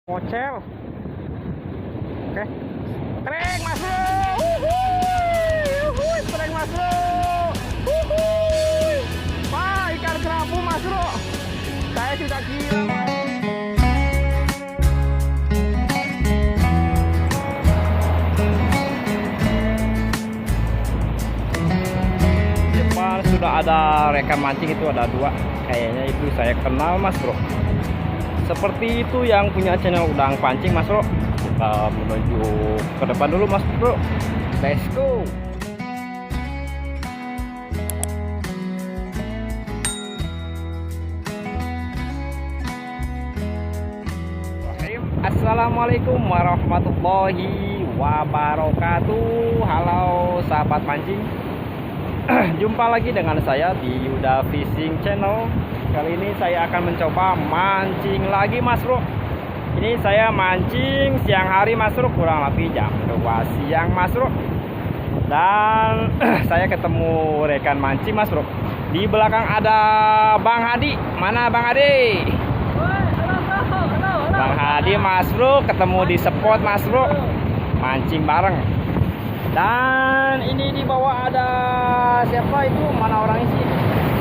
Pocel. Oke. Streng masuk. Uhuy, streng masuk. Uhuy. Wah, ikan kerapu masuk. Saya sudah gila. Depan sudah ada rekan mancing, itu ada dua. Kayaknya itu saya kenal, Mas Bro. Seperti itu yang punya channel Udang Pancing, Mas Bro. Kita menuju ke depan dulu, Mas Bro. Let's go. Assalamualaikum warahmatullahi wabarakatuh. Halo sahabat pancing. Jumpa lagi dengan saya di Yuda Fishing Channel. Kali ini saya akan mencoba mancing lagi, Mas Bro. Ini saya mancing siang hari, Mas Bro, kurang lebih jam 2 siang, Mas Bro. Dan saya ketemu rekan mancing, Mas Bro. Di belakang ada Bang Hadi. Mana Bang Hadi? Bang Hadi, Mas Bro, ketemu di spot, Mas Bro. Mancing bareng. Dan ini di bawah ada siapa itu? Mana orangnya sih?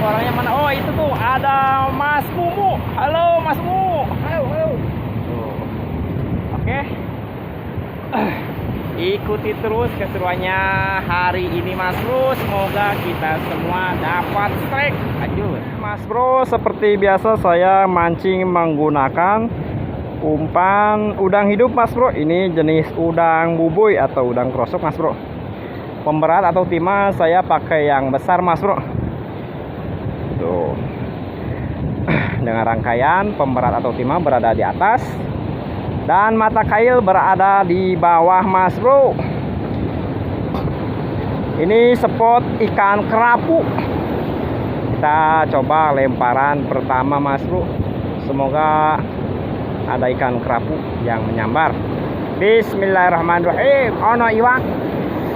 Orangnya mana? Oh, itu tuh ada Mas Mumu. Halo Mas Mumu. Halo. Oke. Ikuti terus keseruannya hari ini, Mas Bro. Semoga kita semua dapat strike. Lanjut. Mas Bro, seperti biasa saya mancing menggunakan umpan udang hidup, Mas Bro. Ini jenis udang buboy atau udang krosok, Mas Bro. Pemberat atau timah saya pakai yang besar, Mas Bro. Tuh. Dengan rangkaian pemberat atau timah berada di atas dan mata kail berada di bawah, Mas Bro. Ini spot ikan kerapu. Kita coba lemparan pertama, Mas Bro. Semoga ada ikan kerapu yang menyambar. Bismillahirrahmanirrahim. Ono iwak,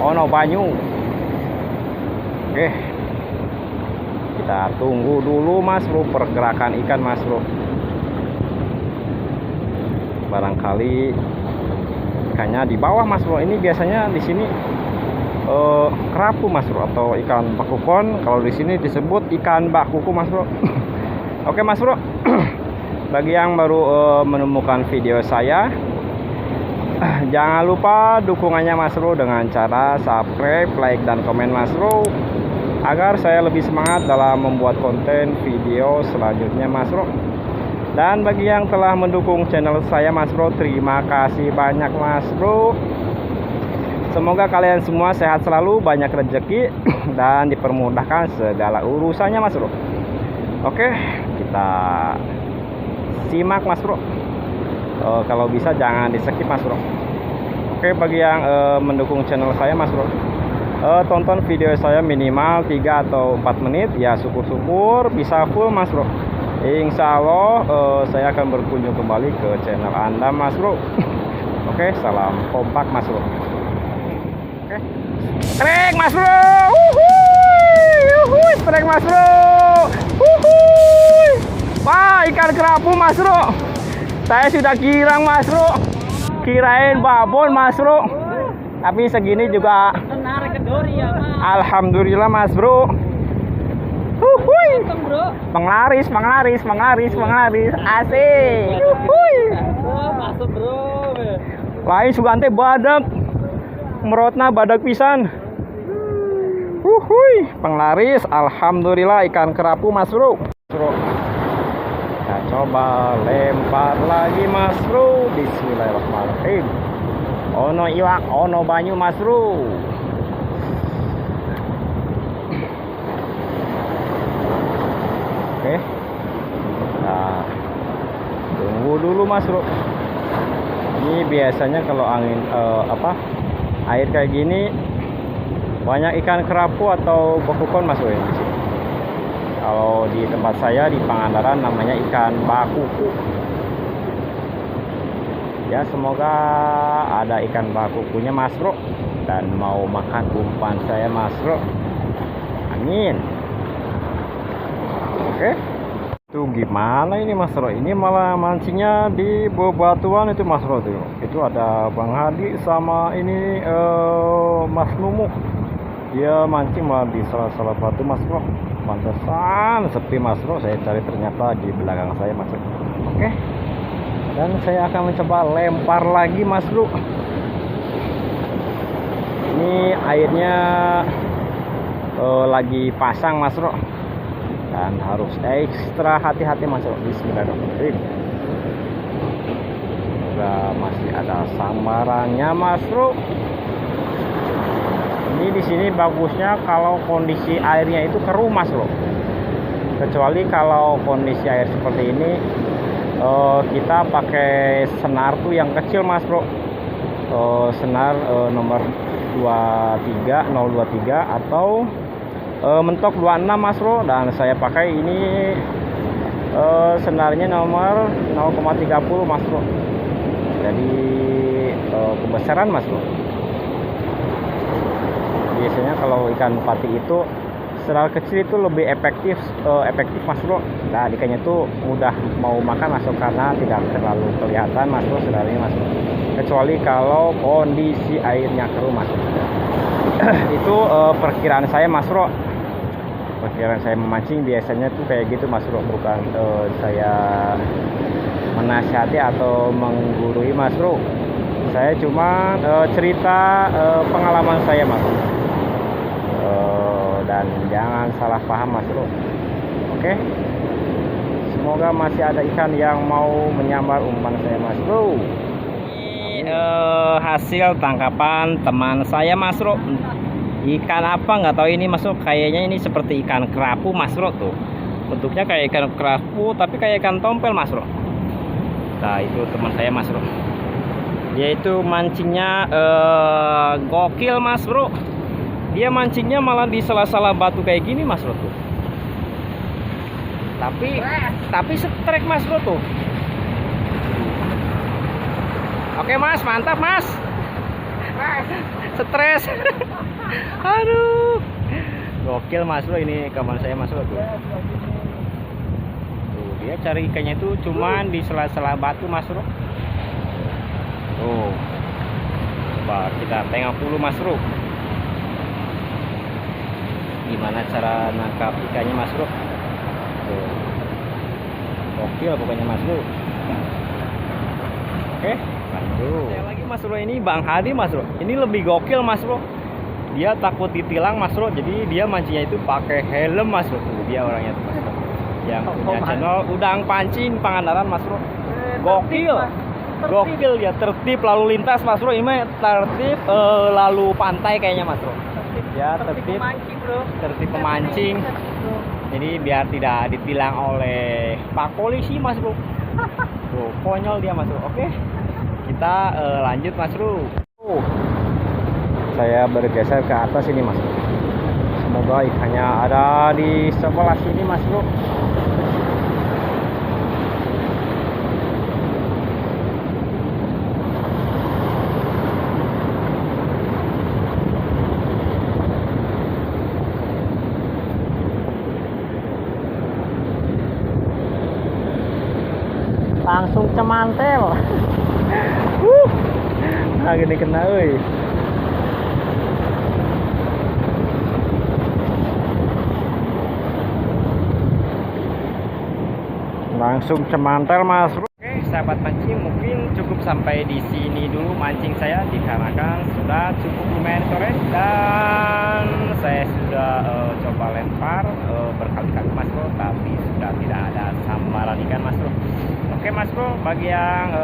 ono banyu. Oke, kita tunggu dulu, Mas Bro, pergerakan ikan, Mas Bro. Barangkali ikannya di bawah, Mas Bro. Ini biasanya di sini kerapu, Mas Bro, atau ikan bakukon. Kalau di sini disebut ikan bakuku, Mas Bro. Oke, Mas Bro. Bagi yang baru menemukan video saya, jangan lupa dukungannya, Mas Bro, dengan cara subscribe, like, dan komen, Mas Bro, agar saya lebih semangat dalam membuat konten video selanjutnya, Mas Bro. Dan bagi yang telah mendukung channel saya, Mas Bro, terima kasih banyak, Mas Bro. Semoga kalian semua sehat selalu, banyak rezeki, dan dipermudahkan segala urusannya, Mas Bro. Oke, kita simak, Mas Bro. Kalau bisa jangan di skip, Mas Bro. Oke, bagi yang mendukung channel saya, Mas Bro, tonton video saya minimal 3 atau 4 menit. Ya syukur-syukur bisa full, Mas Bro. Insya Allah saya akan berkunjung kembali ke channel Anda, Mas Bro. Oke, salam kompak, Mas Bro. Oke, streng, Mas Bro. Uhuy, streng, Mas Bro. Uhuy. Wah, ikan kerapu, Mas Bro. Saya sudah girang, Mas Bro. Kirain babon, Mas Bro. Tapi segini juga alhamdulillah, Mas Bro. Penglaris. Asik. Masuk, Bro. Lain sugante badak. Merotna badak pisan. Penglaris, alhamdulillah ikan kerapu, Mas Bro. Kita coba lempar lagi, Mas Bro. Bismillahirrahmanirrahim. Ono iwak, ono banyu, Mas Bro. Oke, nah, tunggu dulu, Mas Bro. Ini biasanya kalau angin air kayak gini banyak ikan kerapu atau bakukon, Mas Bro. Kalau di tempat saya di Pangandaran namanya ikan bakuku. Ya, semoga ada ikan bakukunya, Mas Bro, dan mau makan umpan saya, Mas Bro. Amin. Oke. Itu gimana ini Mas Bro? Ini malah mancingnya di bebatuan itu Mas Bro tuh. Itu ada Bang Hadi sama ini Mas Numu. Dia mancing malah di salah-salah batu Mas Bro. Pantesan sepi Mas Bro. Saya cari ternyata di belakang saya Mas Bro. Oke. Dan saya akan mencoba lempar lagi Mas Bro. Ini airnya lagi pasang Mas Bro. Dan harus ekstra hati-hati Mas Bro. Bismillahirrahmanirrahim. Masih ada samarannya Mas Bro. Ini di sini bagusnya kalau kondisi airnya itu keruh Mas Bro. Kecuali kalau kondisi air seperti ini kita pakai senar tuh yang kecil Mas Bro. Senar nomor 023 atau mentok 26 Mas Bro. Dan saya pakai ini senarnya nomor 0,30 Mas Bro. Jadi kebesaran Mas Bro. Biasanya kalau ikan pati itu senar kecil itu lebih efektif Mas Bro. Nah ikannya tuh mudah mau makan Mas Bro, karena tidak terlalu kelihatan Mas Bro senarnya Mas Bro. Kecuali kalau kondisi airnya keruh Mas Bro. Itu perkiraan saya Mas Bro. Perkiraan saya memancing biasanya tuh kayak gitu Mas Bro. Bukan saya menasihati atau menggurui Mas Bro. Saya cuma cerita pengalaman saya Mas Bro. Dan jangan salah paham Mas Bro. Oke. Semoga masih ada ikan yang mau menyambar umpan saya Mas Bro. Hasil tangkapan teman saya Mas Bro. Ikan apa nggak tahu ini Mas Bro. Kayaknya ini seperti ikan kerapu Mas Bro tuh. Bentuknya kayak ikan kerapu tapi kayak ikan tompel Mas Bro. Nah itu teman saya Mas Bro. Dia itu mancingnya gokil Mas Bro. Dia mancingnya malah di salah-salah batu kayak gini Mas Bro tuh. Tapi setrek Mas Bro tuh. Oke Mas, mantap Mas. Stres. Aduh. Gokil Mas Bro, ini kawan saya Mas Bro tuh. Tuh, dia cari ikannya itu cuman di sela-sela batu Mas Bro. Tuh. Coba kita tengok dulu Mas Bro. Gimana cara nangkap ikannya Mas Bro? Tuh. Gokil pokoknya Mas Bro. Oke. Saya lagi Mas Bro, ini Bang Hadi Mas Bro. Ini lebih gokil Mas Bro. Dia takut ditilang Mas Bro. Jadi dia mancingnya itu pakai helm Mas Bro. Dia orangnya tuh Mas Bro. Yang punya channel Udang Pancing Pangandaran Mas Bro. Gokil. Gokil ya, tertib lalu lintas Mas Bro. Ini tertib lalu pantai kayaknya Mas Bro. Ya tertib tertib pemancing. Jadi biar tidak ditilang oleh Pak Polisi Mas Bro. Tuh, konyol dia Mas Bro. Oke. Kita lanjut Mas Bro. Saya bergeser ke atas ini Mas Bro. Semoga ikannya ada di sebelah sini Mas Bro. Langsung cemantel. Nah gini kena euy. Langsung cemantel Mas Bro. Oke sahabat mancing, mungkin cukup sampai di sini dulu mancing saya, dikarenakan sudah cukup lumayan sore dan saya sudah coba lempar berkali-kali Mas Bro, tapi sudah tidak ada sambaran ikan Mas Bro. Oke Mas Bro, bagi yang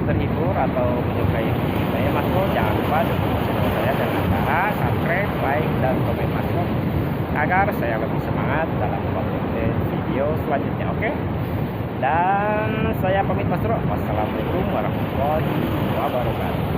terhibur atau menyukai video saya Mas Bro, jangan lupa dukung channel saya dengan cara subscribe, like, dan komen Mas Bro, agar saya lebih semangat dalam membuat video selanjutnya. Oke, dan saya pamit Mas Bro. Wassalamualaikum warahmatullahi wabarakatuh.